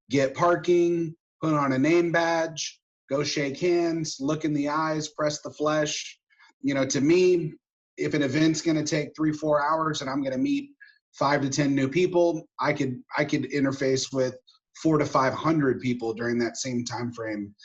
get parking, put on a name badge, go shake hands, look in the eyes, press the flesh. To me, if an event's going to take 3-4 hours and I'm going to meet 5 to 10 new people, I could interface with 400 to 500 people during that same time frame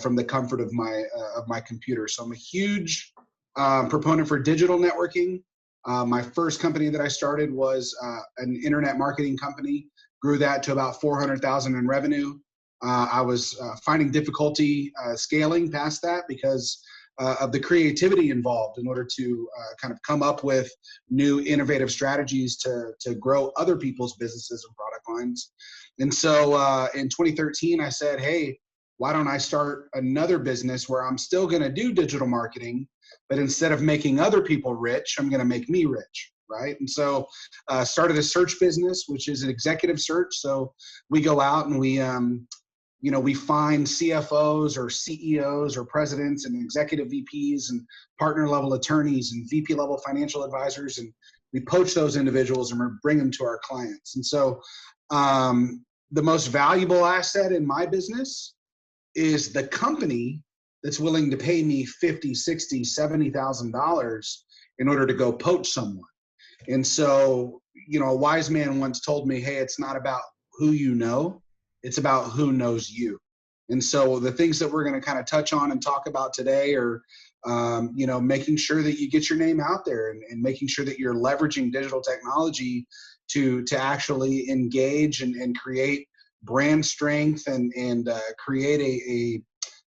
from the comfort of my computer. So I'm a huge proponent for digital networking. My first company that I started was an internet marketing company. Grew that to about 400,000 in revenue. I was finding difficulty scaling past that because of the creativity involved in order to kind of come up with new innovative strategies to grow other people's businesses and product lines. And so in 2013, I said, hey, why don't I start another business where I'm still going to do digital marketing, but instead of making other people rich, I'm going to make me rich, right? And so started a search business, which is an executive search. So we go out and we find CFOs or CEOs or presidents and executive VPs and partner level attorneys and VP level financial advisors, and we poach those individuals and we bring them to our clients. And so the most valuable asset in my business is the company that's willing to pay me $50,000, $60,000, $70,000 in order to go poach someone. And so, a wise man once told me, hey, it's not about who you know, it's about who knows you. And so the things that we're going to kind of touch on and talk about today are, making sure that you get your name out there and making sure that you're leveraging digital technology to actually engage and create brand strength and create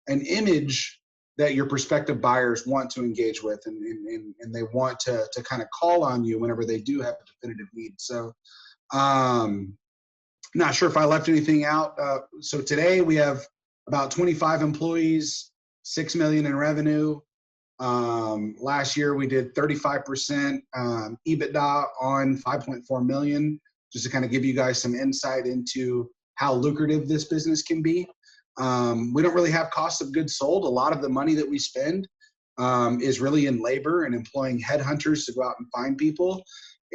an image that your prospective buyers want to engage with and they want to kind of call on you whenever they do have a definitive need. So not sure if I left anything out. So today we have about 25 employees, 6 million in revenue. Last year we did 35% EBITDA on 5.4 million, just to kind of give you guys some insight into how lucrative this business can be. We don't really have cost of goods sold. A lot of the money that we spend is really in labor and employing headhunters to go out and find people.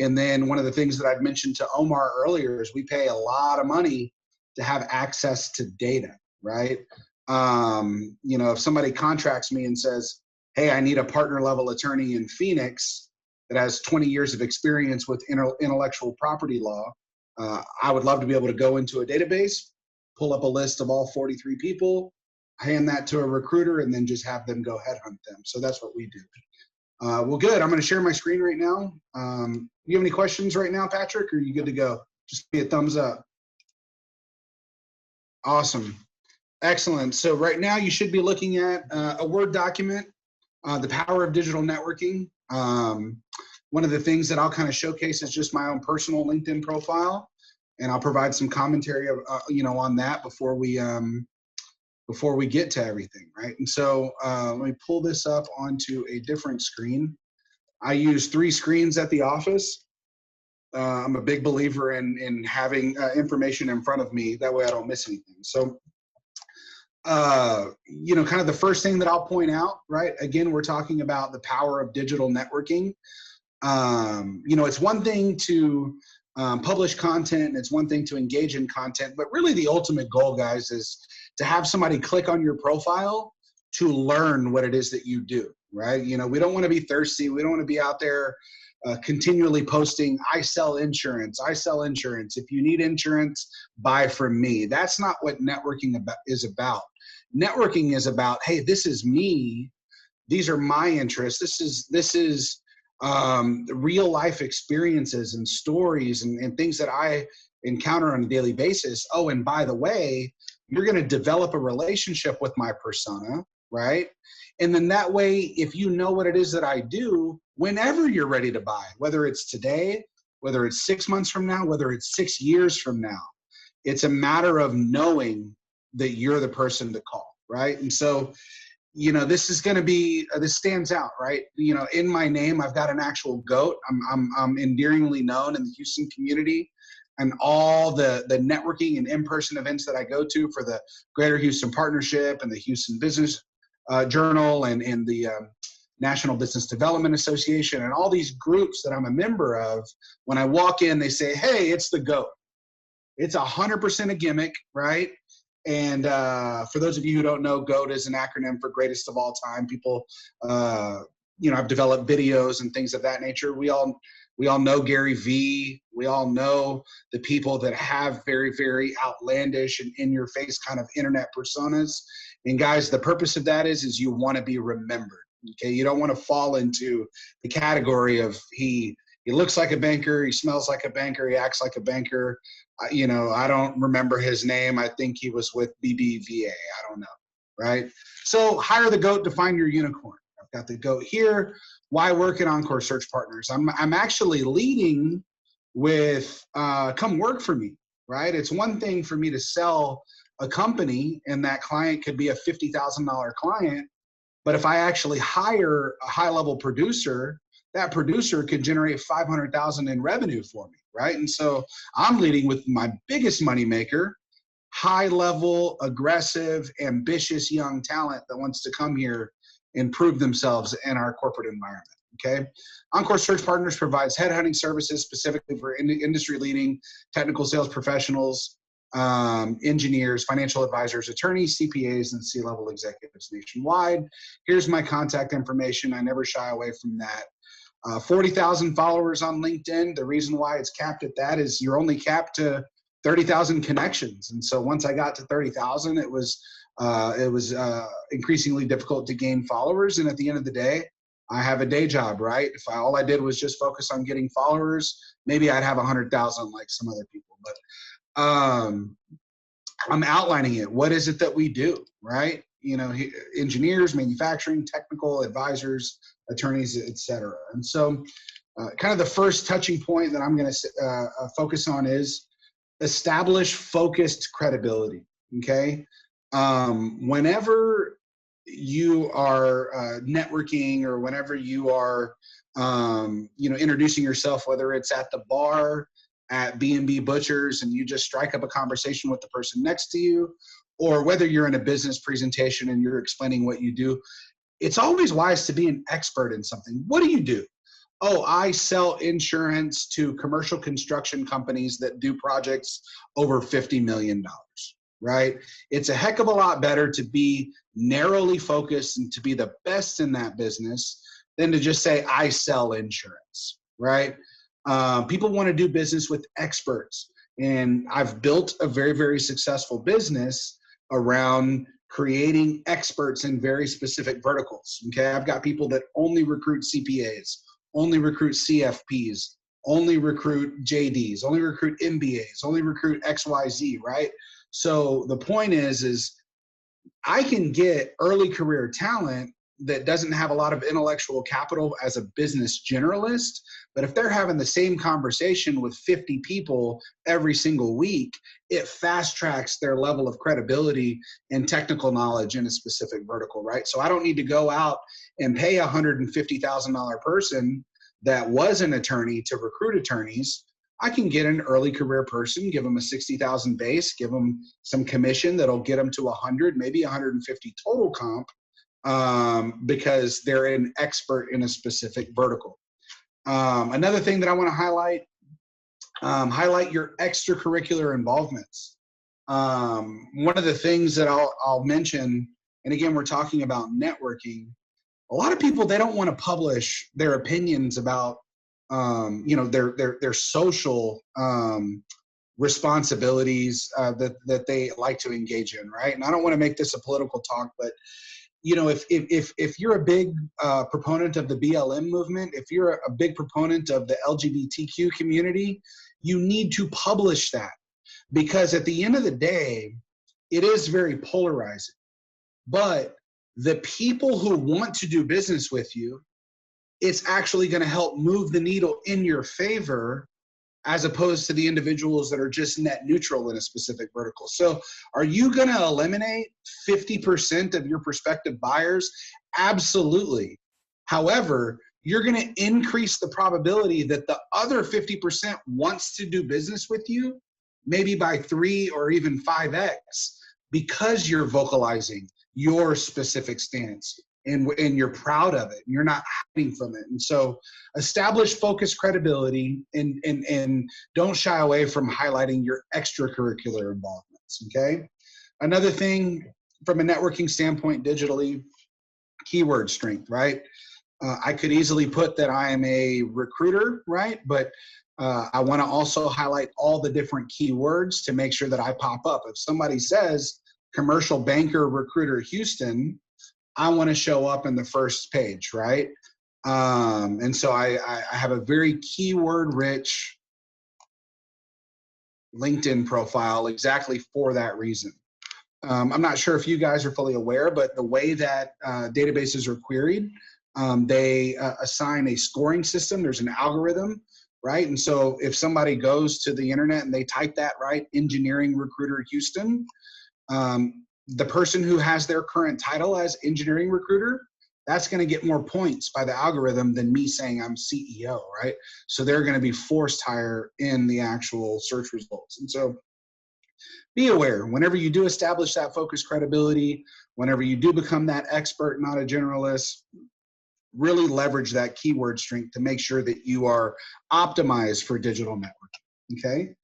And then one of the things that I've mentioned to Omar earlier is we pay a lot of money to have access to data, right? If somebody contracts me and says, hey, I need a partner level attorney in Phoenix that has 20 years of experience with intellectual property law, I would love to be able to go into a database, pull up a list of all 43 people, hand that to a recruiter, and then just have them go headhunt them. So that's what we do. Well, good. I'm going to share my screen right now. You have any questions right now, Patrick, or are you good to go? Just give me a thumbs up. Awesome. Excellent. So right now you should be looking at a Word document, the power of digital networking. One of the things that I'll kind of showcase is just my own personal LinkedIn profile, and I'll provide some commentary on that before we get to everything, right? And so let me pull this up onto a different screen. I use 3 screens at the office. I'm a big believer in having information in front of me. That way I don't miss anything. So, kind of the first thing that I'll point out, right? Again, we're talking about the power of digital networking. It's one thing to publish content, and it's one thing to engage in content, but really the ultimate goal, guys, is to have somebody click on your profile to learn what it is that you do, right? We don't want to be thirsty. We don't want to be out there continually posting, I sell insurance. If you need insurance, buy from me. That's not what networking is about. Networking is about, hey, this is me. These are my interests. This is real life experiences and stories and things that I encounter on a daily basis. Oh, and by the way, you're going to develop a relationship with my persona, right? And then that way, if you know what it is that I do, whenever you're ready to buy, whether it's today, whether it's 6 months from now, whether it's 6 years from now, it's a matter of knowing that you're the person to call, right? And so, this is going to be, this stands out, right? In my name, I've got an actual goat. I'm endearingly known in the Houston community, and all the networking and in-person events that I go to for the Greater Houston Partnership and the Houston Business Journal and the National Business Development Association and all these groups that I'm a member of. When I walk in, they say, hey, it's the GOAT. It's 100% a gimmick, right? And for those of you who don't know, GOAT is an acronym for greatest of all time. People, I've developed videos and things of that nature. We all know Gary Vee. We all know the people that have very, very outlandish and in-your-face kind of internet personas. And guys, the purpose of that is you want to be remembered. Okay, you don't want to fall into the category of he looks like a banker, he smells like a banker, he acts like a banker. I don't remember his name. I think he was with BBVA. I don't know, right? So hire the GOAT to find your unicorn. I've got the GOAT here. Why work at Encore Search Partners? I'm actually leading with come work for me, right? It's one thing for me to sell a company, and that client could be a $50,000 client. But if I actually hire a high-level producer, that producer could generate $500,000 in revenue for me, right? And so I'm leading with my biggest moneymaker, high-level, aggressive, ambitious young talent that wants to come here and prove themselves in our corporate environment, okay? Encore Search Partners provides headhunting services specifically for industry-leading technical sales professionals, engineers, financial advisors, attorneys, CPAs, and C-level executives nationwide. Here's my contact information. I never shy away from that. 40,000 followers on LinkedIn. The reason why it's capped at that is you're only capped to 30,000 connections. And so once I got to 30,000, it was increasingly difficult to gain followers. And at the end of the day, I have a day job, right? If all I did was just focus on getting followers, maybe I'd have 100,000 like some other people. But I'm outlining it. What is it that we do, right? Engineers, manufacturing, technical advisors, attorneys, etc. And so kind of the first touching point that I'm going to focus on is establish focused credibility, okay? Whenever you are networking or whenever you are, introducing yourself, whether it's at the bar, at B&B Butchers, and you just strike up a conversation with the person next to you, or whether you're in a business presentation and you're explaining what you do, it's always wise to be an expert in something. What do you do? Oh, I sell insurance to commercial construction companies that do projects over $50 million, right? It's a heck of a lot better to be narrowly focused and to be the best in that business than to just say, I sell insurance, right? People want to do business with experts. And I've built a very, very successful business around creating experts in very specific verticals. Okay, I've got people that only recruit CPAs, only recruit CFPs, only recruit JDs, only recruit MBAs, only recruit XYZ, right? So the point is I can get early career talent that doesn't have a lot of intellectual capital as a business generalist, but if they're having the same conversation with 50 people every single week, it fast tracks their level of credibility and technical knowledge in a specific vertical, right? So I don't need to go out and pay a $150,000 person that was an attorney to recruit attorneys. I can get an early career person, give them a 60,000 base, give them some commission that'll get them to 100, maybe 150 total comp, because they're an expert in a specific vertical. Another thing that I want to highlight your extracurricular involvements. One of the things that I'll mention, and again, we're talking about networking. A lot of people, they don't want to publish their opinions about, their social responsibilities that they like to engage in, right? And I don't want to make this a political talk, but if you're a big proponent of the BLM movement, if you're a big proponent of the LGBTQ community, you need to publish that, because at the end of the day, it is very polarizing. But the people who want to do business with you, it's actually going to help move the needle in your favor, as opposed to the individuals that are just net neutral in a specific vertical. So are you going to eliminate 50% of your prospective buyers? Absolutely. However, you're going to increase the probability that the other 50% wants to do business with you, maybe by 3 or even 5x, because you're vocalizing your specific stance, and you're proud of it and you're not hiding from it. And so establish focused credibility and don't shy away from highlighting your extracurricular involvements. Okay. Another thing from a networking standpoint digitally, keyword strength, right? I could easily put that I am a recruiter, right? But I want to also highlight all the different keywords to make sure that I pop up. If somebody says commercial banker recruiter Houston, I want to show up in the first page, right? And so I have a very keyword rich LinkedIn profile exactly for that reason. I'm not sure if you guys are fully aware, but the way that databases are queried, they assign a scoring system. There's an algorithm, right? And so if somebody goes to the internet and they type that, right, engineering recruiter Houston, the person who has their current title as engineering recruiter, that's going to get more points by the algorithm than me saying I'm CEO, right? So they're going to be forced higher in the actual search results. And so be aware whenever you do establish that focused credibility, whenever you do become that expert, not a generalist, really leverage that keyword strength to make sure that you are optimized for digital networking. Okay.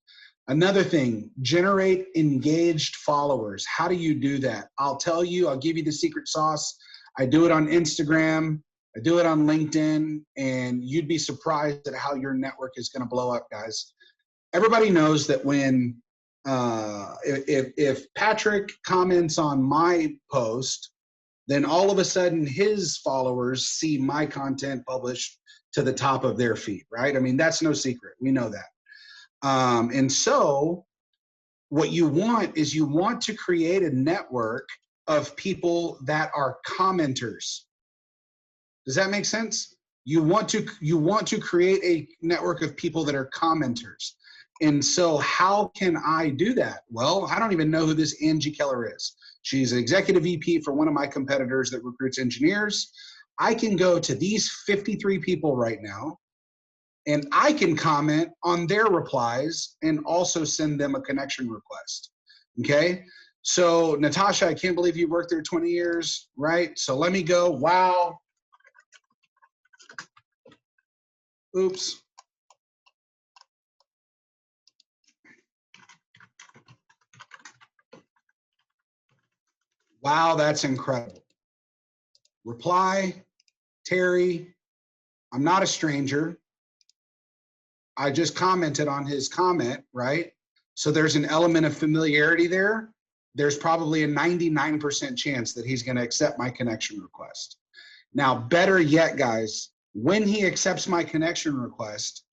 Another thing, generate engaged followers. How do you do that? I'll tell you, I'll give you the secret sauce. I do it on Instagram, I do it on LinkedIn, and you'd be surprised at how your network is going to blow up, guys. Everybody knows that when if Patrick comments on my post, then all of a sudden his followers see my content published to the top of their feed, right? I mean, that's no secret. We know that. And so what you want is you want to create a network of people that are commenters. Does that make sense? You want to create a network of people that are commenters. And so how can I do that? Well, I don't even know who this Angie Keller is. She's an executive VP for one of my competitors that recruits engineers. I can go to these 53 people right now, and I can comment on their replies and also send them a connection request. Okay. So Natasha, I can't believe you worked there 20 years, right? So let me go. Wow. Oops. Wow, that's incredible. Reply, Terry, I'm not a stranger. I just commented on his comment, right? So there's an element of familiarity there. There's probably a 99% chance that he's going to accept my connection request. Now, better yet, guys, when he accepts my connection request,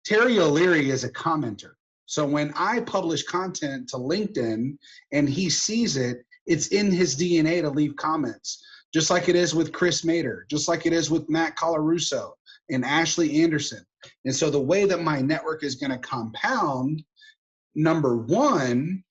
Terry O'Leary is a commenter. So when I publish content to LinkedIn and he sees it, it's in his DNA to leave comments, just like it is with Chris Mader, just like it is with Matt Colarusso and Ashley Anderson. And so the way that my network is going to compound, number one,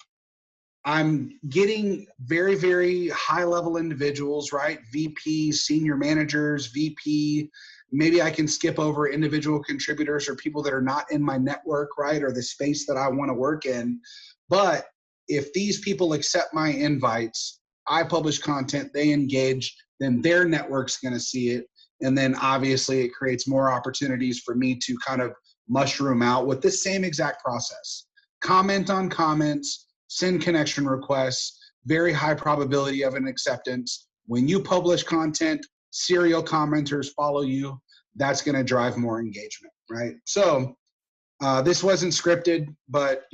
I'm getting very, very high level individuals, right? VP, senior managers, VP. Maybe I can skip over individual contributors or people that are not in my network, right? Or the space that I want to work in. But if these people accept my invites, I publish content, they engage, then their network's going to see it. And then obviously it creates more opportunities for me to kind of mushroom out with the same exact process. Comment on comments, send connection requests, very high probability of an acceptance. When you publish content, serial commenters follow you. That's going to drive more engagement, right? So this wasn't scripted, but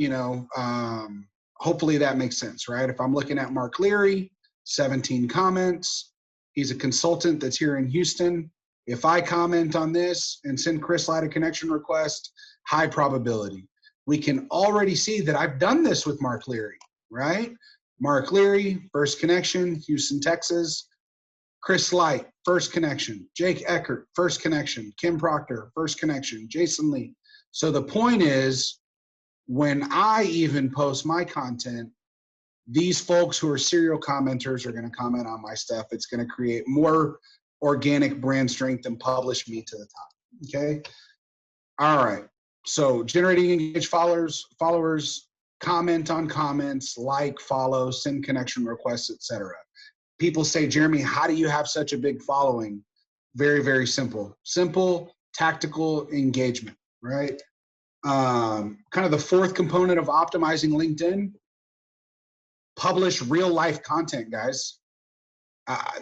hopefully that makes sense, right? If I'm looking at Mark Leary, 17 comments. He's a consultant that's here in Houston. If I comment on this and send Chris Light a connection request, high probability. We can already see that I've done this with Mark Leary, right? Mark Leary, first connection, Houston, Texas. Chris Light, first connection. Jake Eckert, first connection. Kim Proctor, first connection. Jason Lee. So the point is, when I even post my content, these folks who are serial commenters are going to comment on my stuff. It's going to create more organic brand strength and publish me to the top. Okay. All right. So generating engaged followers, comment on comments, like, follow, send connection requests, etc. people say, Jeremy, how do you have such a big following? Very, very simple. Simple, tactical engagement, right? Kind of the fourth component of optimizing LinkedIn, publish real life content, guys.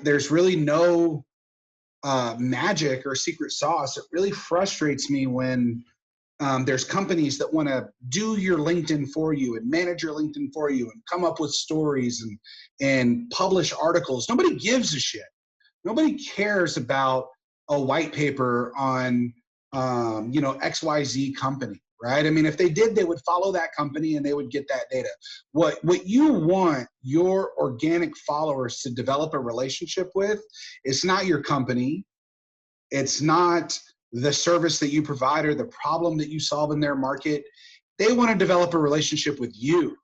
There's really no magic or secret sauce. It really frustrates me when there's companies that want to do your LinkedIn for you and manage your LinkedIn for you and come up with stories and publish articles. Nobody gives a shit. Nobody cares about a white paper on XYZ company, right? I mean, if they did, they would follow that company and they would get that data. What you want your organic followers to develop a relationship with is not your company. It's not the service that you provide or the problem that you solve in their market. They want to develop a relationship with you.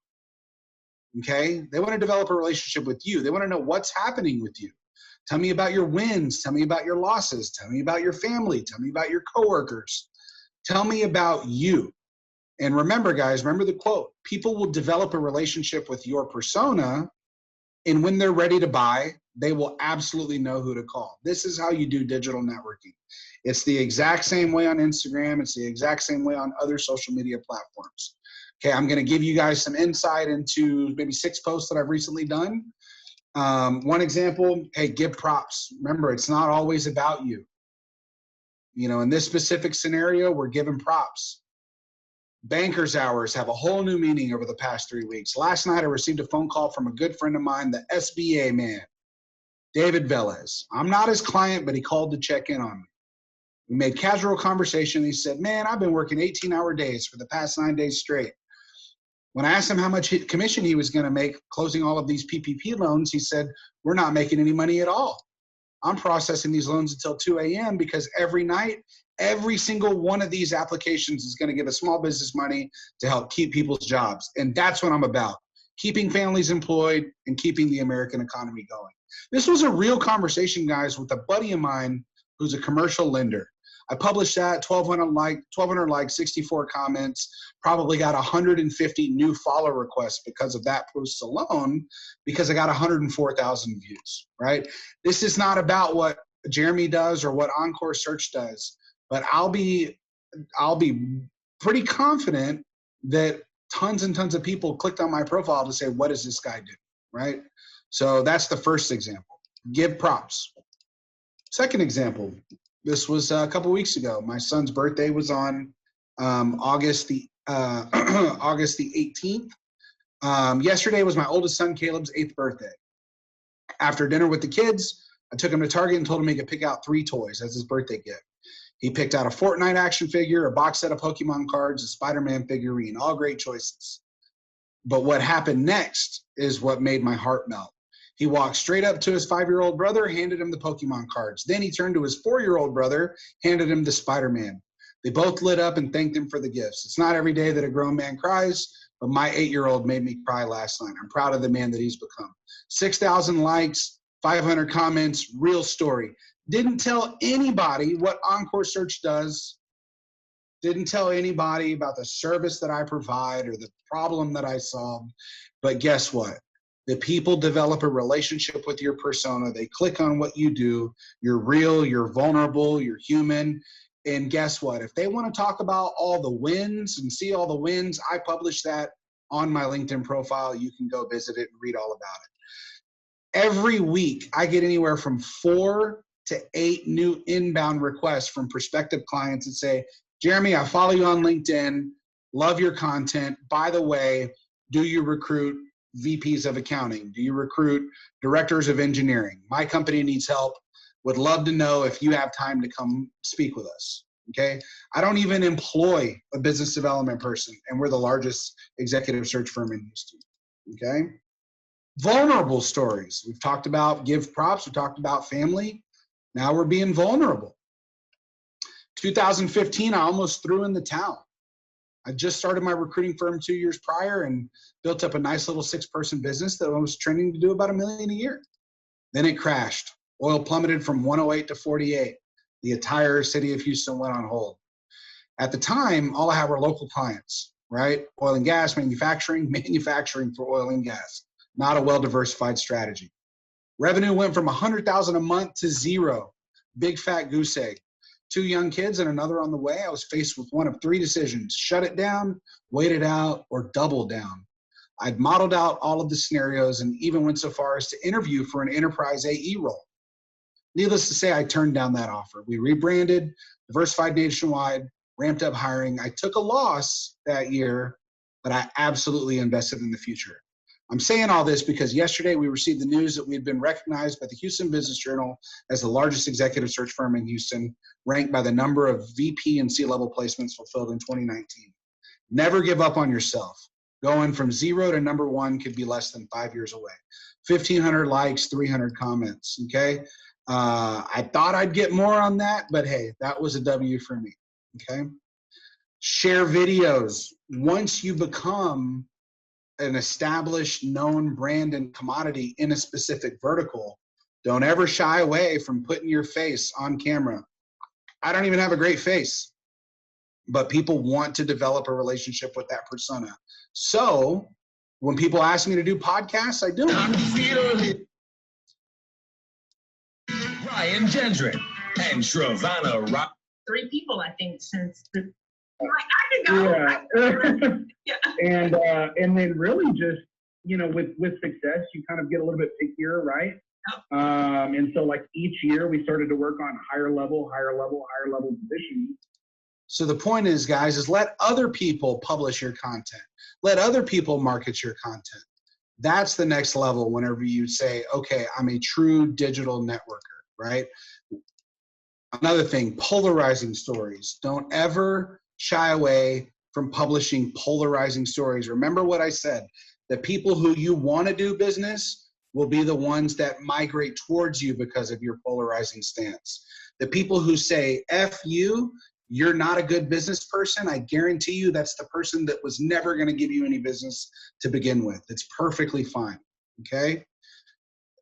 Okay? They want to develop a relationship with you. They want to know what's happening with you. Tell me about your wins. Tell me about your losses. Tell me about your family. Tell me about your coworkers. Tell me about you. And remember, guys, remember the quote, people will develop a relationship with your persona, and when they're ready to buy, they will absolutely know who to call. This is how you do digital networking. It's the exact same way on Instagram. It's the exact same way on other social media platforms. Okay, I'm going to give you guys some insight into maybe 6 posts that I've recently done. One example, hey, give props. Remember, it's not always about you. You know, in this specific scenario, we're giving props. Bankers hours have a whole new meaning over the past 3 weeks. Last night, I received a phone call from a good friend of mine, the SBA man, David Velez. I'm not his client, but he called to check in on me. We made casual conversation. He said, man, I've been working 18-hour days for the past 9 days straight. When I asked him how much commission he was going to make closing all of these PPP loans, he said, we're not making any money at all. I'm processing these loans until 2 a.m. because every night, every single one of these applications is going to give a small business money to help keep people's jobs. And that's what I'm about, keeping families employed and keeping the American economy going. This was a real conversation, guys, with a buddy of mine who's a commercial lender. I published that, 1,200 likes, 64 comments, probably got 150 new follow requests because of that post alone, because I got 104,000 views, right? This is not about what Jeremy does or what Encore Search does, but I'll be pretty confident that tons and tons of people clicked on my profile to say, what does this guy do, right? So that's the first example. Give props. Second example, this was a couple weeks ago. My son's birthday was on August the 18th. Yesterday was my oldest son, Caleb's 8th birthday. After dinner with the kids, I took him to Target and told him he could pick out 3 toys as his birthday gift. He picked out a Fortnite action figure, a box set of Pokemon cards, a Spider-Man figurine, all great choices. But what happened next is what made my heart melt. He walked straight up to his 5-year-old brother, handed him the Pokemon cards. Then he turned to his 4-year-old brother, handed him the Spider-Man. They both lit up and thanked him for the gifts. It's not every day that a grown man cries, but my 8-year-old made me cry last night. I'm proud of the man that he's become. 6,000 likes, 500 comments, real story. Didn't tell anybody what Encore Search does. Didn't tell anybody about the service that I provide or the problem that I solved. But guess what? The people develop a relationship with your persona. They click on what you do. You're real, you're vulnerable, you're human. And guess what? If they want to talk about all the wins and see all the wins, I publish that on my LinkedIn profile. You can go visit it and read all about it. Every week, I get anywhere from 4 to 8 new inbound requests from prospective clients that say, Jeremy, I follow you on LinkedIn, love your content. By the way, do you recruit VPs of accounting? Do you recruit directors of engineering? My company needs help. Would love to know if you have time to come speak with us, okay? I don't even employ a business development person, and we're the largest executive search firm in Houston, okay? Vulnerable stories. We've talked about give props. We talked about family. Now we're being vulnerable. 2015, I almost threw in the towel. I just started my recruiting firm 2 years prior and built up a nice little 6-person business that I was training to do about $1 million a year. Then it crashed. Oil plummeted from 108 to 48. The entire city of Houston went on hold. At the time, all I had were local clients, right? Oil and gas, manufacturing for oil and gas. Not a well-diversified strategy. Revenue went from 100,000 a month to zero. Big fat goose egg. 2 young kids and another on the way. I was faced with one of 3 decisions: shut it down, wait it out, or double down. I'd modeled out all of the scenarios and even went so far as to interview for an enterprise AE role. Needless to say, I turned down that offer. We rebranded, diversified nationwide, ramped up hiring. I took a loss that year, but I absolutely invested in the future. I'm saying all this because yesterday we received the news that we had been recognized by the Houston Business Journal as the largest executive search firm in Houston, ranked by the number of VP and C-level placements fulfilled in 2019. Never give up on yourself. Going from 0 to number 1 could be less than 5 years away. 1,500 likes, 300 comments, okay? I thought I'd get more on that, but hey, that was a W for me, okay? Share videos. Once you become an established, known brand and commodity in a specific vertical, don't ever shy away from putting your face on camera. I don't even have a great face, but people want to develop a relationship with that persona. So when people ask me to do podcasts, I do them. Ryan Gendron and Shravana Rock. 3 people, I think, since the I could go. Yeah. And then really just, you know, with success, you kind of get a little bit pickier, right? And so like each year we started to work on higher level positions. So the point is, guys, is let other people publish your content. Let other people market your content. That's the next level whenever you say, okay, I'm a true digital networker, right? Another thing, polarizing stories. Don't ever shy away from publishing polarizing stories. Remember what I said, the people who you want to do business will be the ones that migrate towards you because of your polarizing stance. The people who say, F you, you're not a good business person, I guarantee you that's the person that was never going to give you any business to begin with. It's perfectly fine, okay?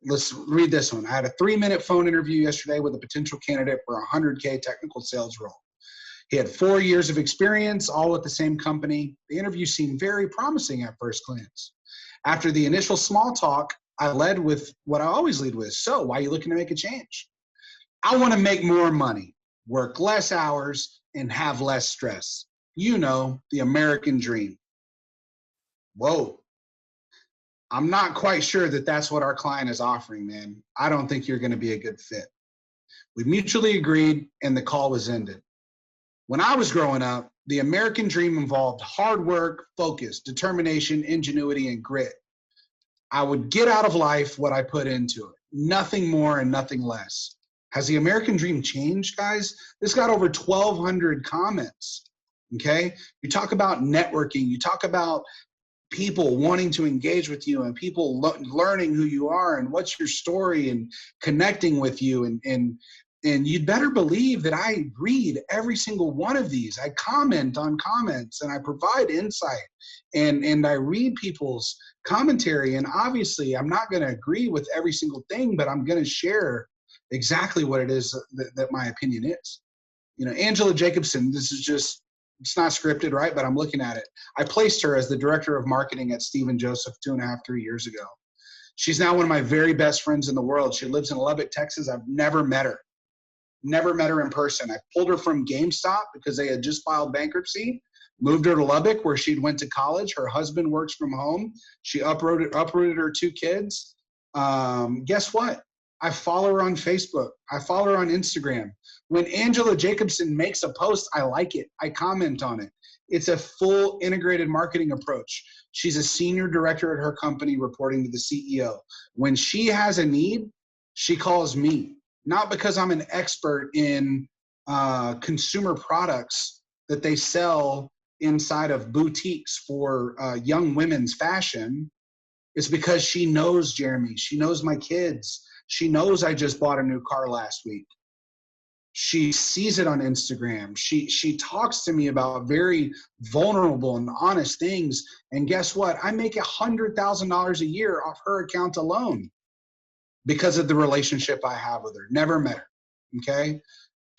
Let's read this one. I had a 3-minute phone interview yesterday with a potential candidate for a 100K technical sales role. He had 4 years of experience, all with the same company. The interview seemed very promising at first glance. After the initial small talk, I led with what I always lead with. So, why are you looking to make a change? I want to make more money, work less hours, and have less stress. You know, the American dream. Whoa. I'm not quite sure that that's what our client is offering, man. I don't think you're going to be a good fit. We mutually agreed, and the call was ended. When I was growing up, the American dream involved hard work, focus, determination, ingenuity, and grit. I would get out of life what I put into it. Nothing more and nothing less. Has the American dream changed, guys? This got over 1,200 comments, okay? You talk about networking. You talk about people wanting to engage with you and people learning who you are and what's your story and connecting with you. And you'd better believe that I read every single one of these. I comment on comments and I provide insight and I read people's commentary. And obviously I'm not going to agree with every single thing, but I'm going to share exactly what it is that my opinion is. You know, Angela Jacobson, this is just, it's not scripted, right? But I'm looking at it. I placed her as the director of marketing at Steve & Joseph 2.5, 3 years ago. She's now one of my very best friends in the world. She lives in Lubbock, Texas. I've never met her. Never met her in person. I pulled her from GameStop because they had just filed bankruptcy, moved her to Lubbock where she'd went to college. Her husband works from home. She uprooted her 2 kids. Guess what? I follow her on Facebook. I follow her on Instagram. When Angela Jacobson makes a post, I like it. I comment on it. It's a full integrated marketing approach. She's a senior director at her company reporting to the CEO. When she has a need, she calls me. Not because I'm an expert in consumer products that they sell inside of boutiques for young women's fashion. It's because she knows Jeremy. She knows my kids. She knows I just bought a new car last week. She sees it on Instagram. She talks to me about very vulnerable and honest things. And guess what? I make $100,000 a year off her account alone because of the relationship I have with her. Never met her, okay?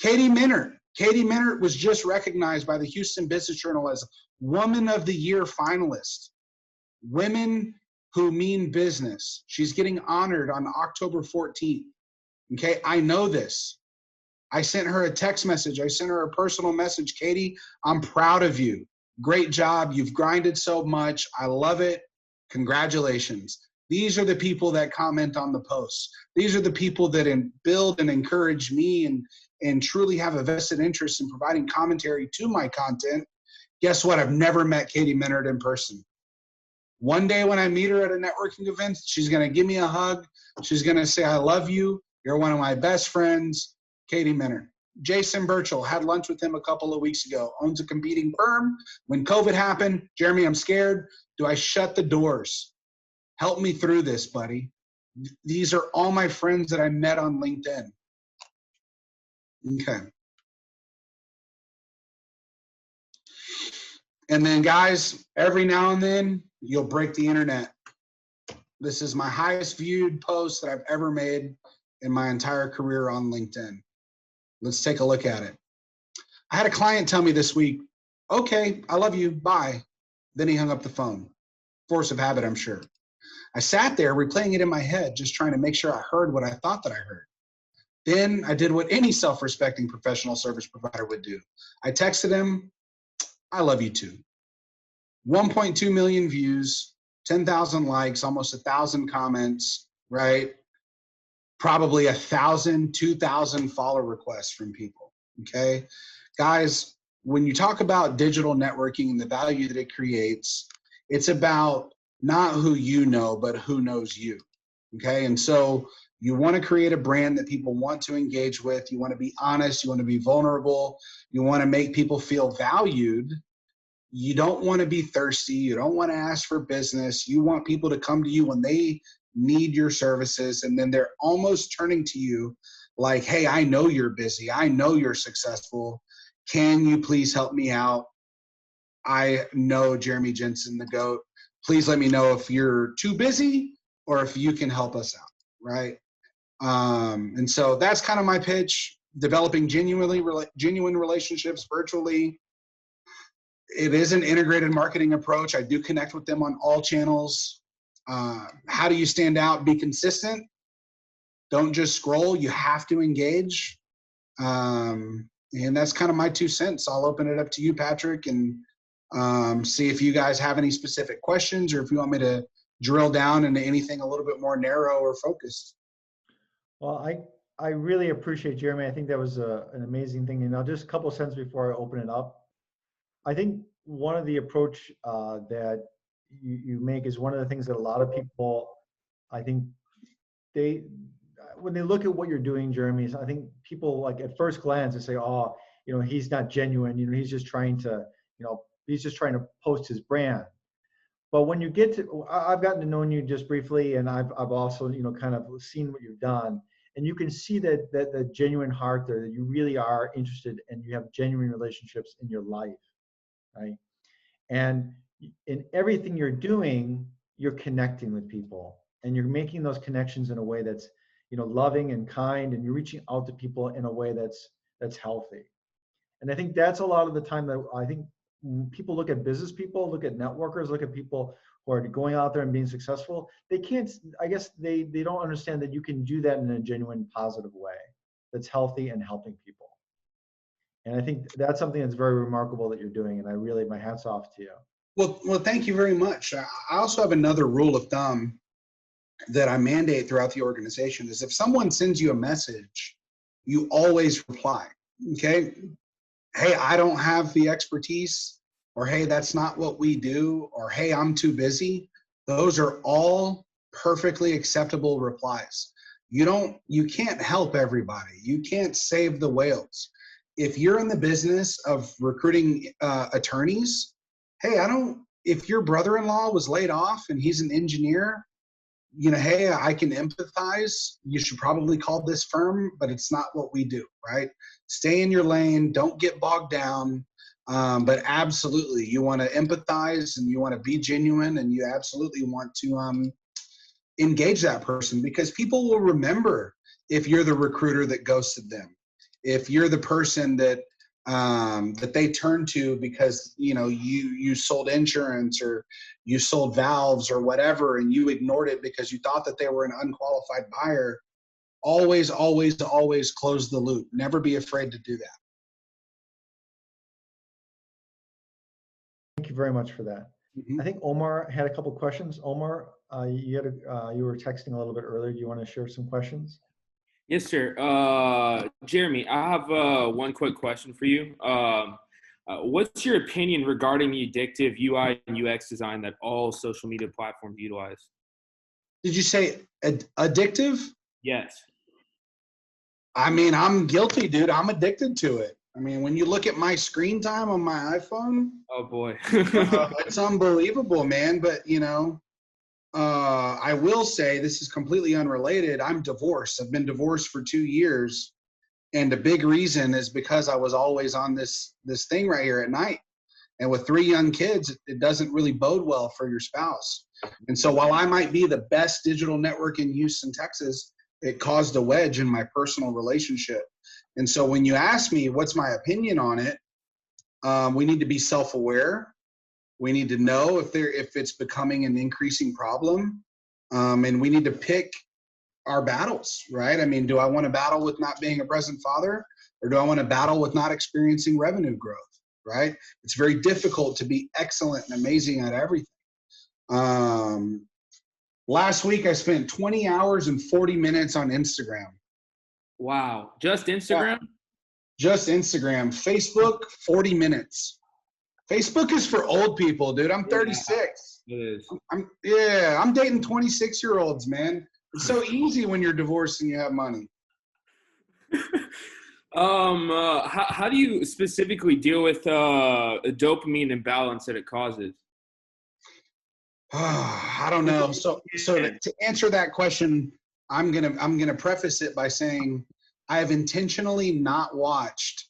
Katie Minert. Katie Minert was just recognized by the Houston Business Journal as Woman of the Year finalist. Women who mean business. She's getting honored on October 14th. Okay, I know this. I sent her a text message. I sent her a personal message. Katie, I'm proud of you. Great job. You've grinded so much. I love it. Congratulations. These are the people that comment on the posts. These are the people that build and encourage me and truly have a vested interest in providing commentary to my content. Guess what? I've never met Katie Minard in person. One day when I meet her at a networking event, she's going to give me a hug. She's going to say, I love you. You're one of my best friends, Katie Minard. Jason Burchell, had lunch with him a couple of weeks ago, owns a competing firm. When COVID happened, Jeremy, I'm scared. Do I shut the doors? Help me through this, buddy. These are all my friends that I met on LinkedIn. Okay. And then, guys, every now and then, you'll break the internet. This is my highest viewed post that I've ever made in my entire career on LinkedIn. Let's take a look at it. I had a client tell me this week, okay, I love you, bye. Then he hung up the phone. Force of habit, I'm sure. I sat there replaying it in my head, just trying to make sure I heard what I thought that I heard. Then I did what any self-respecting professional service provider would do. I texted him, I love you too. 1.2 million views, 10,000 likes, almost 1,000 comments, right? Probably 1,000, 2,000 follow requests from people, okay? Guys, when you talk about digital networking and the value that it creates, it's about not who you know, but who knows you, okay? And so you want to create a brand that people want to engage with. You want to be honest. You want to be vulnerable. You want to make people feel valued. You don't want to be thirsty. You don't want to ask for business. You want people to come to you when they need your services, and then they're almost turning to you like, hey, I know you're busy. I know you're successful. Can you please help me out? I know Jeremy Jenson, the GOAT. Please let me know if you're too busy or if you can help us out, right? And so that's kind of my pitch, developing genuine relationships virtually. It is an integrated marketing approach. I do connect with them on all channels. How do you stand out? Be consistent. Don't just scroll. You have to engage. And that's kind of my 2 cents. I'll open it up to you, Patrick, and see if you guys have any specific questions or if you want me to drill down into anything a little bit more narrow or focused. Well, I really appreciate Jeremy. I think that was an amazing thing. And now just a couple of cents before I open it up. I think one of the approach that you make is one of the things that a lot of people, I think when they look at what you're doing, Jeremy, I think people like at first glance they say, oh, you know, he's not genuine. You know, he's just trying to, you know, he's just trying to post his brand. But when you get to, I've gotten to know you just briefly, and I've also, you know, kind of seen what you've done, and you can see that the genuine heart there, that you really are interested and you have genuine relationships in your life, right? And in everything you're doing, you're connecting with people, and you're making those connections in a way that's, you know, loving and kind, and you're reaching out to people in a way that's healthy. And I think that's a lot of the time that I think people look at business people, look at networkers, look at people who are going out there and being successful. They can't, I guess they don't understand that you can do that in a genuine, positive way that's healthy and helping people. And I think that's something that's very remarkable that you're doing. And I really, my hat's off to you. Well, thank you very much. I also have another rule of thumb that I mandate throughout the organization is if someone sends you a message, you always reply, okay? Hey, I don't have the expertise, or hey, that's not what we do, or hey, I'm too busy. Those are all perfectly acceptable replies. You can't help everybody. You can't save the whales. If you're in the business of recruiting attorneys, hey, if your brother-in-law was laid off and he's an engineer, you know, hey, I can empathize. You should probably call this firm, but it's not what we do, right? Stay in your lane. Don't get bogged down. But absolutely, you want to empathize and you want to be genuine, and you absolutely want to engage that person, because people will remember if you're the recruiter that ghosted them, if you're the person that that they turn to because, you know, you sold insurance or you sold valves or whatever, and you ignored it because you thought that they were an unqualified buyer. Always, always, always close the loop. Never be afraid to do that. Thank you very much for that. I think Omar had a couple questions. Omar, you were texting a little bit earlier. Do you want to share some questions? Yes, sir. Jeremy, I have one quick question for you. What's your opinion regarding the addictive UI and UX design that all social media platforms utilize? Did you say addictive? Yes. I mean, I'm guilty, dude. I'm addicted to it. I mean, when you look at my screen time on my iPhone, Oh boy. it's unbelievable, man. But, you know, I will say this is completely unrelated. I'm divorced. I've been divorced for 2 years. And the big reason is because I was always on this thing right here at night. And with 3 young kids, it doesn't really bode well for your spouse. And so while I might be the best digital network in Houston, Texas, it caused a wedge in my personal relationship. And so when you ask me what's my opinion on it, we need to be self-aware. We need to know if it's becoming an increasing problem, and we need to pick our battles, right? I mean, do I want to battle with not being a present father, or do I want to battle with not experiencing revenue growth, right? It's very difficult to be excellent and amazing at everything. Last week, I spent 20 hours and 40 minutes on Instagram. Wow. Just Instagram? Yeah, just Instagram. Facebook, 40 minutes. Facebook is for old people, dude. I'm 36. It is. I'm dating 26-year-olds, man. It's so easy when you're divorced and you have money. How do you specifically deal with a dopamine imbalance that it causes? I don't know. So to answer that question, I'm gonna preface it by saying I have intentionally not watched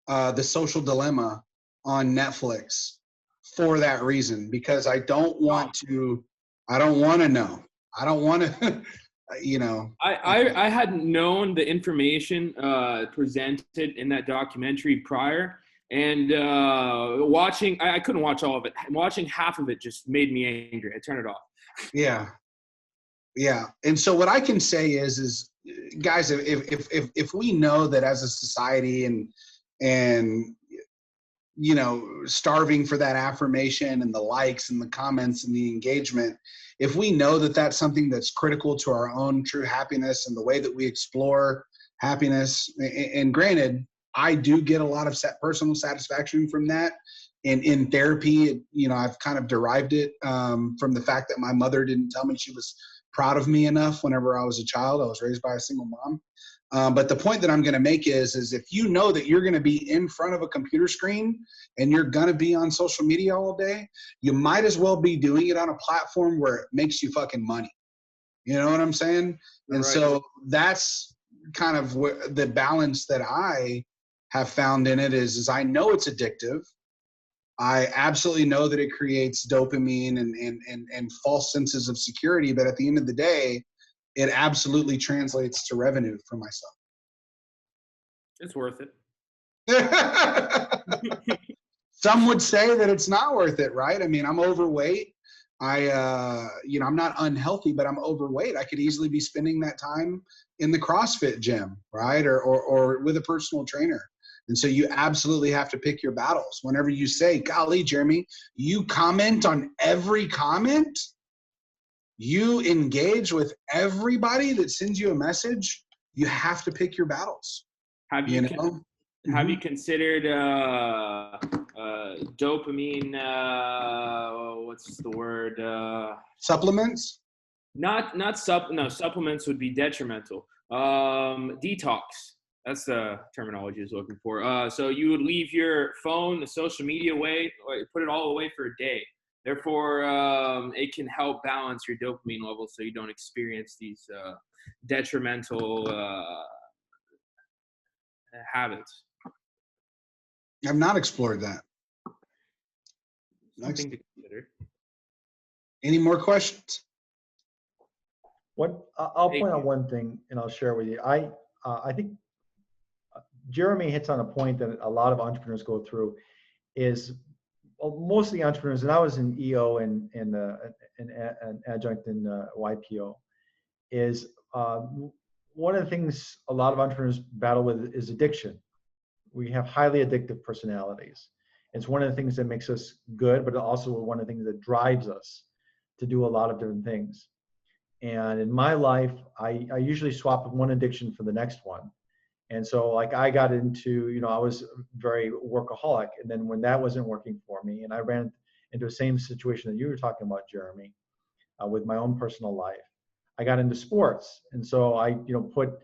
The Social Dilemma on Netflix for that reason, because I don't want to know. I don't want to, you know. I hadn't known the information presented in that documentary prior, and I couldn't watch all of it. Watching half of it just made me angry. I turned it off. Yeah. And so what I can say is guys, if we know that as a society and you know, starving for that affirmation and the likes and the comments and the engagement, if we know that that's something that's critical to our own true happiness and the way that we explore happiness, and granted, I do get a lot of personal satisfaction from that. And in therapy, you know, I've kind of derived it from the fact that my mother didn't tell me she was proud of me enough whenever I was a child. I was raised by a single mom. But the point that I'm going to make is if you know that you're going to be in front of a computer screen and you're going to be on social media all day, you might as well be doing it on a platform where it makes you fucking money. You know what I'm saying? And so that's kind of the balance that I have found in it is I know it's addictive. I absolutely know that it creates dopamine and false senses of security. But at the end of the day, it absolutely translates to revenue for myself. It's worth it. Some would say that it's not worth it, right? I mean, I'm overweight. I'm not unhealthy, but I'm overweight. I could easily be spending that time in the CrossFit gym, right? Or with a personal trainer. And so you absolutely have to pick your battles. Whenever you say, golly, Jeremy, you comment on every comment, you engage with everybody that sends you a message, you have to pick your battles. Have you considered dopamine, what's the word? Supplements? Supplements would be detrimental. Detox. That's the terminology I was looking for. So you would leave your phone, the social media away, or put it all away for a day. Therefore, it can help balance your dopamine levels so you don't experience these detrimental habits. I've not explored that. Something to consider. Any more questions? I'll point out one thing, and I'll share with you. I think Jeremy hits on a point that a lot of entrepreneurs go through is, well, most of the entrepreneurs, and I was in EO and an adjunct in YPO, is one of the things a lot of entrepreneurs battle with is addiction. We have highly addictive personalities. It's one of the things that makes us good, but also one of the things that drives us to do a lot of different things. And in my life, I usually swap one addiction for the next one. And so like I got into, I was very workaholic. And then when that wasn't working for me, and I ran into the same situation that you were talking about, Jeremy, with my own personal life, I got into sports. And so I put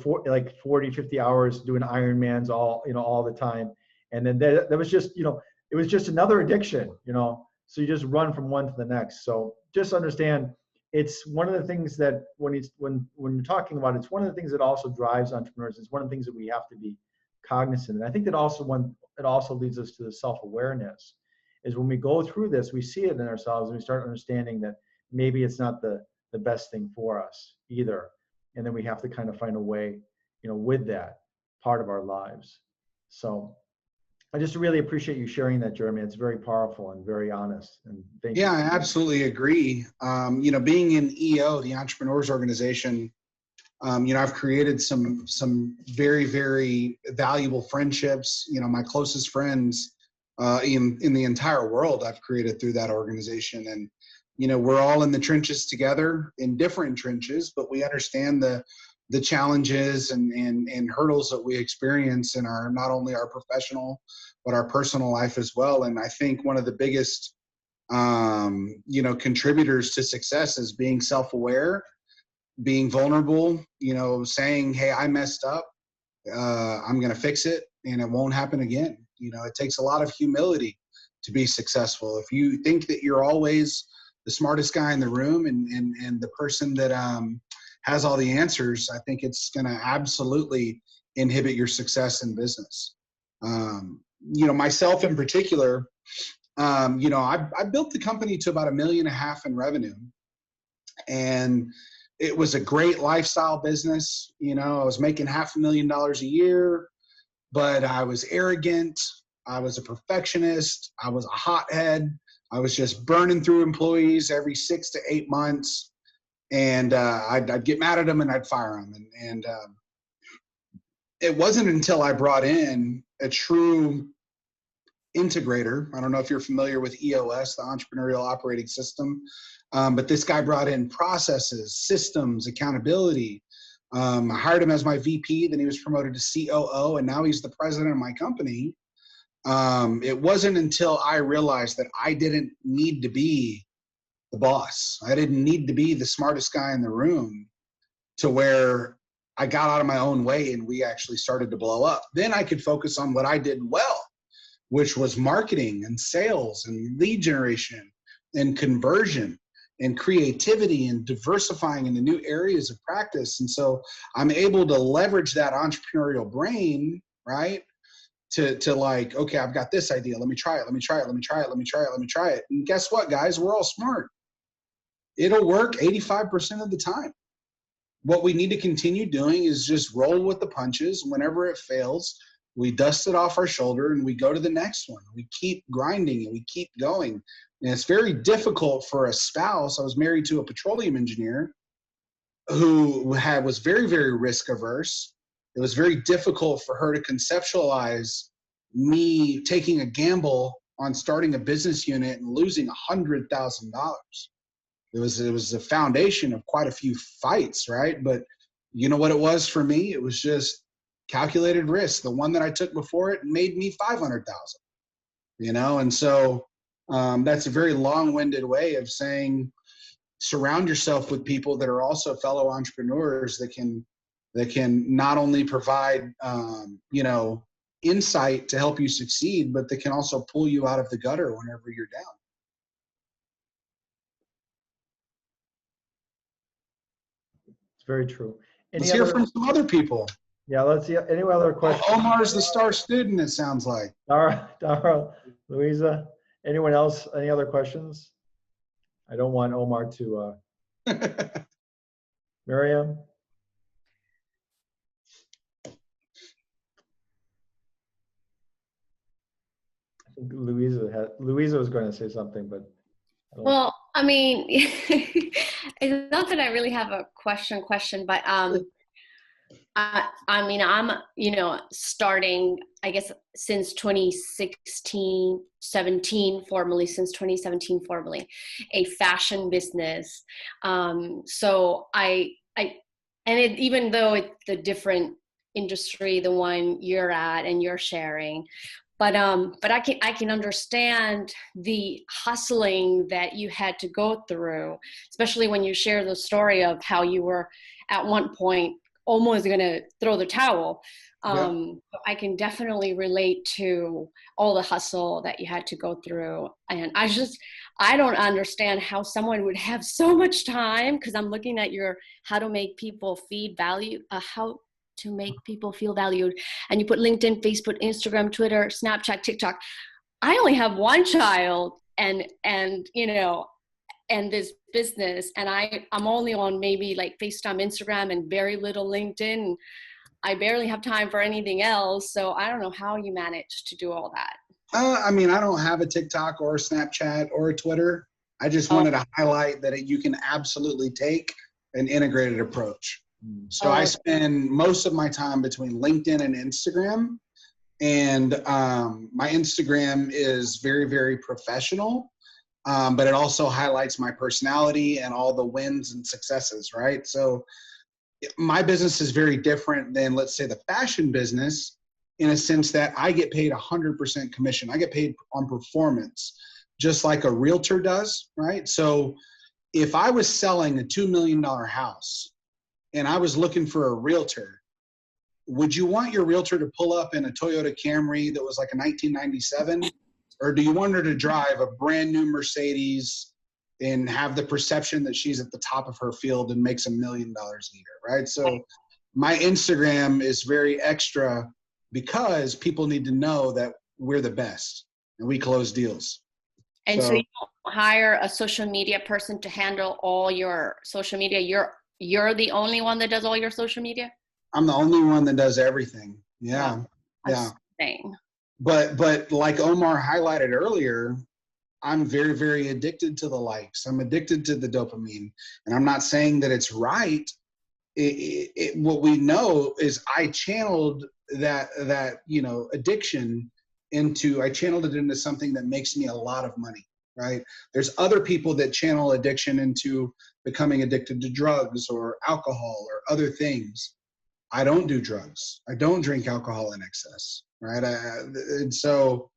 40, 50 hours doing Ironmans all the time. And then that was just, it was just another addiction, so you just run from one to the next. So just understand, it's one of the things that when you're talking about, it's one of the things that also drives entrepreneurs. It's one of the things that we have to be cognizant. And I think that it also leads us to the self-awareness, is when we go through this, we see it in ourselves and we start understanding that maybe it's not the best thing for us either. And then we have to kind of find a way, with that part of our lives. So I just really appreciate you sharing that, Jeremy. It's very powerful and very honest. And thank you. Yeah, I absolutely agree. Being in EO, the Entrepreneurs Organization, I've created some very, very valuable friendships. My closest friends in the entire world I've created through that organization. And, we're all in the trenches together, in different trenches, but we understand the challenges and hurdles that we experience in not only our professional, but our personal life as well. And I think one of the biggest, contributors to success is being self-aware, being vulnerable, saying, hey, I messed up. I'm going to fix it and it won't happen again. It takes a lot of humility to be successful. If you think that you're always the smartest guy in the room and the person that has all the answers, I think it's going to absolutely inhibit your success in business. Myself in particular, I built the company to about $1.5 million in revenue, and it was a great lifestyle business. I was making $500,000 a year, but I was arrogant. I was a perfectionist. I was a hothead. I was just burning through employees every 6 to 8 months. And I'd get mad at them and I'd fire them. And it wasn't until I brought in a true integrator. I don't know if you're familiar with EOS, the Entrepreneurial Operating System, but this guy brought in processes, systems, accountability. I hired him as my VP, then he was promoted to COO, and now he's the president of my company. It wasn't until I realized that I didn't need to be the boss. I didn't need to be the smartest guy in the room, to where I got out of my own way and we actually started to blow up. Then I could focus on what I did well, which was marketing and sales and lead generation and conversion and creativity and diversifying into new areas of practice. And so I'm able to leverage that entrepreneurial brain, right? To like, okay, I've got this idea. Let me try it. Let me try it. Let me try it. Let me try it. Let me try it. And guess what, guys? We're all smart. It'll work 85% of the time. What we need to continue doing is just roll with the punches. Whenever it fails, we dust it off our shoulder and we go to the next one. We keep grinding and we keep going. And it's very difficult for a spouse. I was married to a petroleum engineer who was very, very risk averse. It was very difficult for her to conceptualize me taking a gamble on starting a business unit and losing $100,000. It was the foundation of quite a few fights, right? But you know what it was for me? It was just calculated risk. The one that I took before it made me 500,000. And so that's a very long-winded way of saying, surround yourself with people that are also fellow entrepreneurs that can not only provide insight to help you succeed, but that can also pull you out of the gutter whenever you're down. It's very true. Let's hear from some other people. Yeah, let's see. Any other questions? Omar's the star student, it sounds like. Dara, Louisa, anyone else? Any other questions? I don't want Omar to. Miriam? Louisa was going to say something, but. Well, I mean, it's not that I really have a question, but I mean, I'm, starting, I guess, since 2017 formally, a fashion business. So even though it's the different industry, the one you're at and you're sharing, but I can understand the hustling that you had to go through, especially when you share the story of how you were at one point almost going to throw the towel. I can definitely relate to all the hustle that you had to go through. And I don't understand how someone would have so much time, because I'm looking at your how to make people feel valued. And you put LinkedIn, Facebook, Instagram, Twitter, Snapchat, TikTok. I only have one child and this business, and I'm only on maybe like FaceTime, Instagram, and very little LinkedIn. I barely have time for anything else. So I don't know how you manage to do all that. I mean, I don't have a TikTok or a Snapchat or a Twitter. I just wanted to highlight that you can absolutely take an integrated approach. So I spend most of my time between LinkedIn and Instagram. And my Instagram is very, very professional. But it also highlights my personality and all the wins and successes, right? So my business is very different than, let's say, the fashion business, in a sense that I get paid 100% commission. I get paid on performance, just like a realtor does, right? So if I was selling a $2 million house and I was looking for a realtor, would you want your realtor to pull up in a Toyota Camry that was like a 1997? Or do you want her to drive a brand new Mercedes and have the perception that she's at the top of her field and makes $1 million a year, right? So my Instagram is very extra because people need to know that we're the best and we close deals. And so you don't hire a social media person to handle all your social media. You're the only one that does all your social media? I'm the only one that does everything. Yeah. Wow. Yeah. Insane. But like Omar highlighted earlier, I'm very, very addicted to the likes. I'm addicted to the dopamine. And I'm not saying that it's right. What we know is I channeled that addiction I channeled it into something that makes me a lot of money, right? There's other people that channel addiction into becoming addicted to drugs or alcohol or other things. I don't do drugs. I don't drink alcohol in excess, right? And so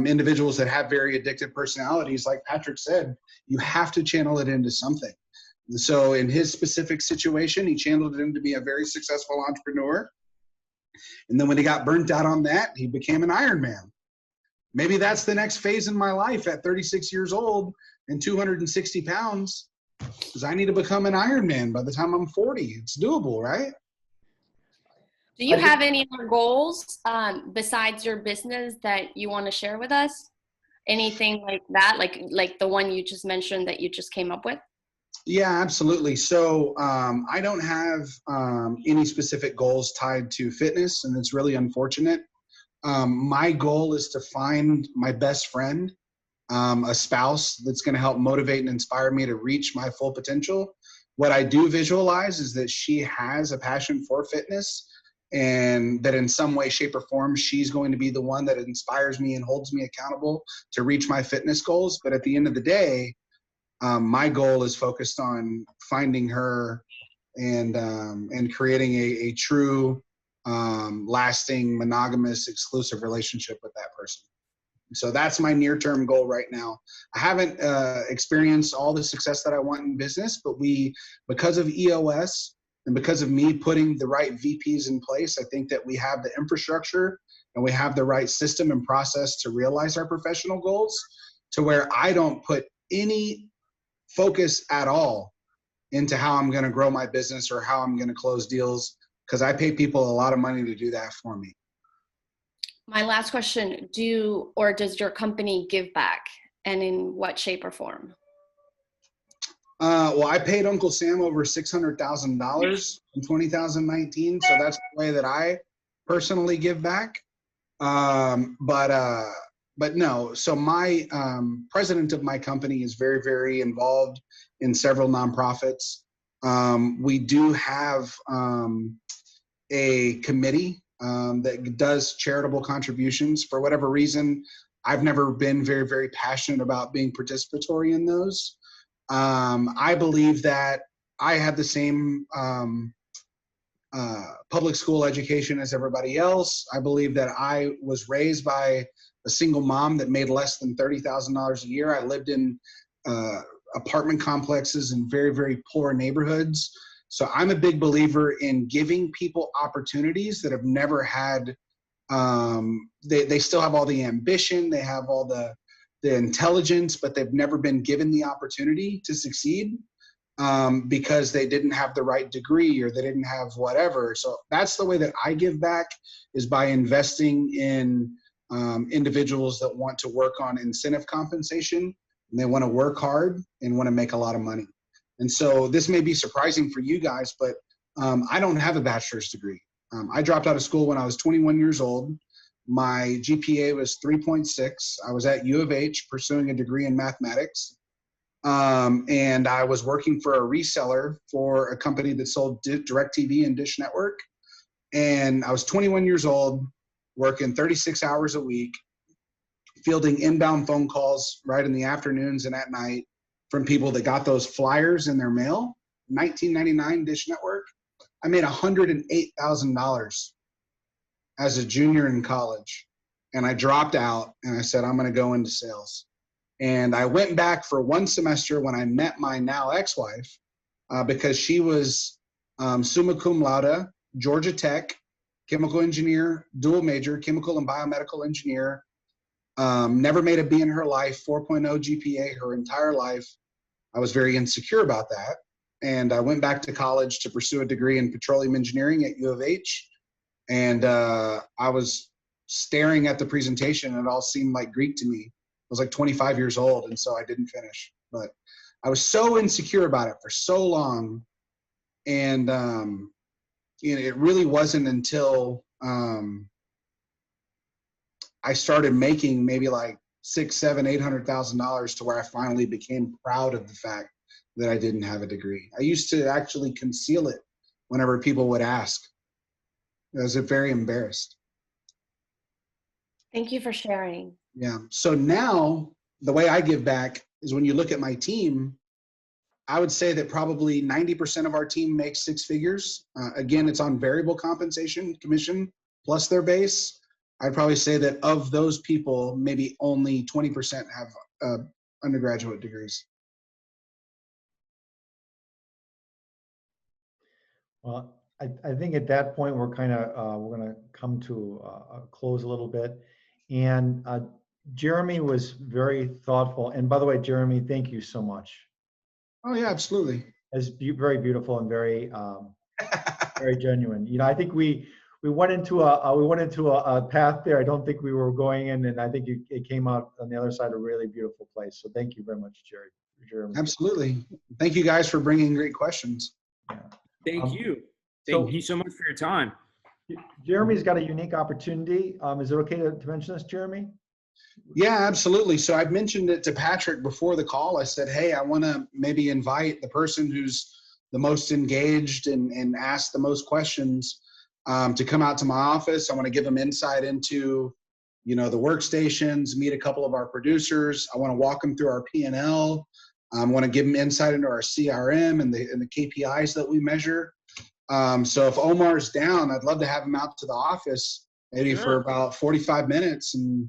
individuals that have very addictive personalities, like Patrick said, you have to channel it into something. And so in his specific situation, he channeled it into be a very successful entrepreneur. And then when he got burnt out on that, he became an Ironman. Maybe that's the next phase in my life at 36 years old and 260 pounds, because I need to become an Ironman by the time I'm 40. It's doable, right? Do you have any other goals besides your business that you want to share with us? Anything like that, like the one you just mentioned that you just came up with? Yeah, absolutely. So I don't have any specific goals tied to fitness, and it's really unfortunate. My goal is to find my best friend, a spouse that's going to help motivate and inspire me to reach my full potential. What I do visualize is that she has a passion for fitness, and that in some way, shape, or form, she's going to be the one that inspires me and holds me accountable to reach my fitness goals. But at the end of the day, my goal is focused on finding her and creating a true, lasting, monogamous, exclusive relationship with that person. So that's my near-term goal right now. I haven't experienced all the success that I want in business, but because of EOS and because of me putting the right VPs in place, I think that we have the infrastructure and we have the right system and process to realize our professional goals, to where I don't put any focus at all into how I'm going to grow my business or how I'm going to close deals, because I pay people a lot of money to do that for me. My last question, does your company give back, and in what shape or form? Well, I paid Uncle Sam over $600,000 in 2019. So that's the way that I personally give back. But but no. So my president of my company is very, very involved in several nonprofits. We do have a committee that does charitable contributions. For whatever reason, I've never been very, very passionate about being participatory in those. I believe that I had the same public school education as everybody else. I believe that I was raised by a single mom that made less than $30,000 a year. I lived in apartment complexes in very, very poor neighborhoods. So I'm a big believer in giving people opportunities that have never had. They still have all the ambition, they have all the intelligence, but they've never been given the opportunity to succeed because they didn't have the right degree or they didn't have whatever. So that's the way that I give back, is by investing in individuals that want to work on incentive compensation, and they want to work hard and want to make a lot of money. And so this may be surprising for you guys, but I don't have a bachelor's degree. I dropped out of school when I was 21 years old. My GPA was 3.6. I was at U of H pursuing a degree in mathematics. And I was working for a reseller for a company that sold DirecTV and Dish Network. And I was 21 years old, working 36 hours a week, fielding inbound phone calls right in the afternoons and at night from people that got those flyers in their mail. 1999 Dish Network. I made $108,000 as a junior in college. And I dropped out and I said, I'm going to go into sales. And I went back for one semester when I met my now ex-wife because she was summa cum laude, Georgia Tech, chemical engineer, dual major, chemical and biomedical engineer, never made a B in her life, 4.0 GPA her entire life. I was very insecure about that. And I went back to college to pursue a degree in petroleum engineering at U of H. And I was staring at the presentation and it all seemed like Greek to me. I was like 25 years old, and so I didn't finish. But I was so insecure about it for so long. And you know, it really wasn't until I started making maybe like $600,000, $700,000, $800,000 to where I finally became proud of the fact that I didn't have a degree. I used to actually conceal it whenever people would ask. I was very embarrassed. Thank you for sharing. Yeah. So now the way I give back is when you look at my team, I would say that probably 90% of our team makes six figures. Again, it's on variable compensation, commission, plus their base. I'd probably say that of those people, maybe only 20% have undergraduate degrees. Well, I think at that point we're kind of we're going to come to a close a little bit. And Jeremy was very thoughtful. And by the way, Jeremy, thank you so much. Oh yeah, absolutely. It's very beautiful and very very genuine. You know, I think we went into a path there. I don't think we were going in, and I think it came out on the other side a really beautiful place. So thank you very much, Jeremy. Absolutely. Thank you guys for bringing great questions. Yeah. Thank you. Thank you so much for your time. Jeremy's got a unique opportunity. Is it okay to mention this, Jeremy? Yeah, absolutely. So I've mentioned it to Patrick before the call. I said, hey, I want to maybe invite the person who's the most engaged and ask the most questions to come out to my office. I want to give them insight into, you know, the workstations, meet a couple of our producers. I want to walk them through our P&L. I want to give them insight into our CRM and the KPIs that we measure. So if Omar's down, I'd love to have him out to the office maybe for about 45 minutes, and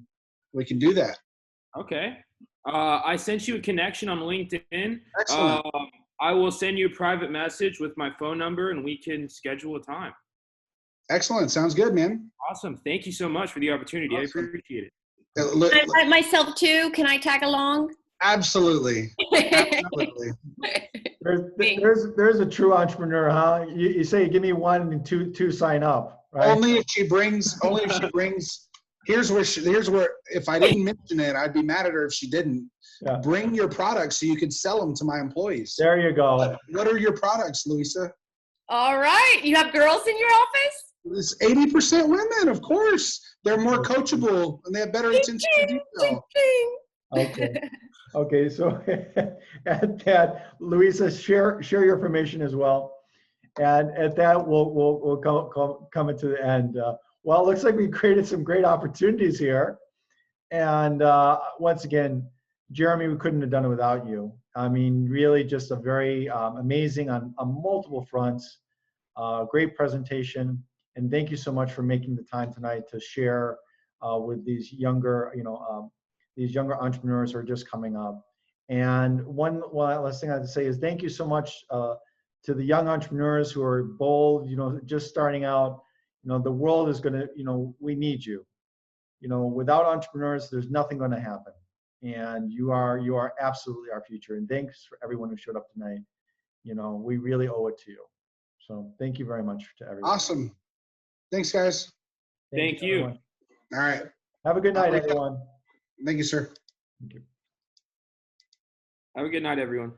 we can do that. Okay. I sent you a connection on LinkedIn. Excellent. I will send you a private message with my phone number, and we can schedule a time. Excellent. Sounds good, man. Awesome. Thank you so much for the opportunity. Awesome. I appreciate it. Can I invite myself too? Can I tag along? Absolutely. Absolutely. There's a true entrepreneur, huh? You say, give me one and two sign up, right? Only if she brings, here's where, if I didn't mention it, I'd be mad at her if she didn't. Yeah. Bring your products so you can sell them to my employees. There you go. What are your products, Louisa? All right. You have girls in your office? It's 80% women, of course. They're more coachable and they have better attention to detail. Okay. Okay. So at that, Louisa, share your information as well. And at that, we'll come into the end. Well, it looks like we created some great opportunities here. And once again, Jeremy, we couldn't have done it without you. I mean, really just a very amazing on multiple fronts, great presentation. And thank you so much for making the time tonight to share with these younger, these younger entrepreneurs who are just coming up. And one last thing I have to say is thank you so much to the young entrepreneurs who are bold, just starting out. The world is going to, we need you. Without entrepreneurs, there's nothing going to happen. And you are absolutely our future. And thanks for everyone who showed up tonight. We really owe it to you. So thank you very much to everyone. Awesome. Thanks, guys. Thank you. All right. Have a good night, everyone. Thank you, sir. Thank you. Have a good night, everyone.